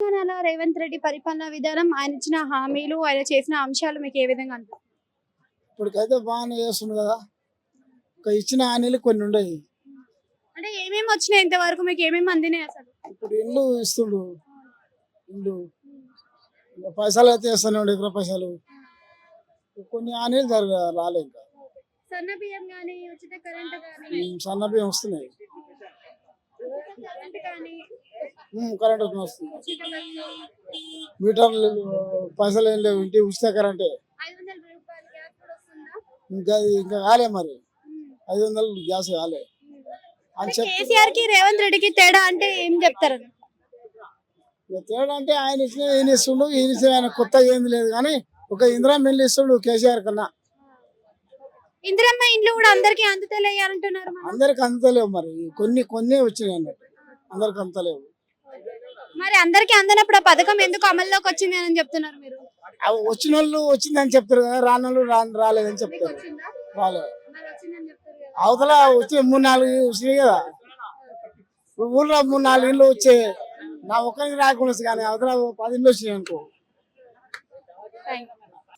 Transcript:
తెలంగాణలో రేవంత్ రెడ్డి పరిపాలనా విధానం, ఆయన ఇచ్చిన హామీలు, ఆయన చేసిన అంశాలు మీకు ఏ విధంగా అనిపిస్తుంది? ఇప్పటికైతే బాగానే చేస్తుంది కదా. ఇచ్చిన హామీలు కొన్ని ఉండయి. అంటే ఏమేమి వచ్చినాయి ఇంతవరకు, మీకు ఏమేమి అందినాయి అసలు? ఇప్పుడు ఇల్లు ఇస్తుండు, ఇల్లు ఇంకా పైసలు అయితే ఇస్తూనే ఉండే, ఇప్పుడు పైసలు కొన్ని హామీలు రాలే. ఇంకా సన్న బియ్యం కానీ, ఉచిత కరెంట్ కానీ, సన్న బియ్యం వస్తున్నాయి, కరెంట్ కానీ, కరెంట్ వస్తుంది. ఉచిత బస్సు, మీటర్లు పైసలు ఏం లేవు, ఇంటి ఉచిత కరెంటే. 500 రూపాయలు గ్యాస్ కూడా వస్తుందా? ఇంకా కాలే మరి, 500 గ్యాస్ కాలే అని చెప్పి. కేసీఆర్ కి రేవంత్ రెడ్డికి తేడా అంటే ఏం చెప్తారు? తేడా అంటే ఆయన ఇచ్చిన ఈయన ఇస్తుండు, ఈయన ఇచ్చిన ఆయన కొత్త ఏంది లేదు. కానీ ఒక ఇందిరమ్మ ఇల్లు ఇస్తుండు కేసీఆర్ కన్నా. ఇందిరమ్మ ఇండ్లు కూడా అందరికి అందుతలేయాలంటున్నారు. అందరికి అందుతలేవు మరి, కొన్ని వచ్చినాయి అన్నట్టు, అందరికి అందుతలేవు. మరి అందరికి అందనప్పుడు ఆ పథకం ఎందుకు అమల్లోకి వచ్చింది అని చెప్తున్నారు మీరు? అవి వచ్చిన వాళ్ళు వచ్చిందని చెప్తారు కదా, రానోళ్ళు రాలేదని చెప్తారు. రాలేదు, అవతల వచ్చి 3-4 వచ్చినాయి కదా. ఊళ్ళో 3-4 ఇళ్ళు వచ్చే, నా ఒక్కరికి రాకుండా కానీ అవతల 10 ఇళ్ళు వచ్చినాయి అనుకో.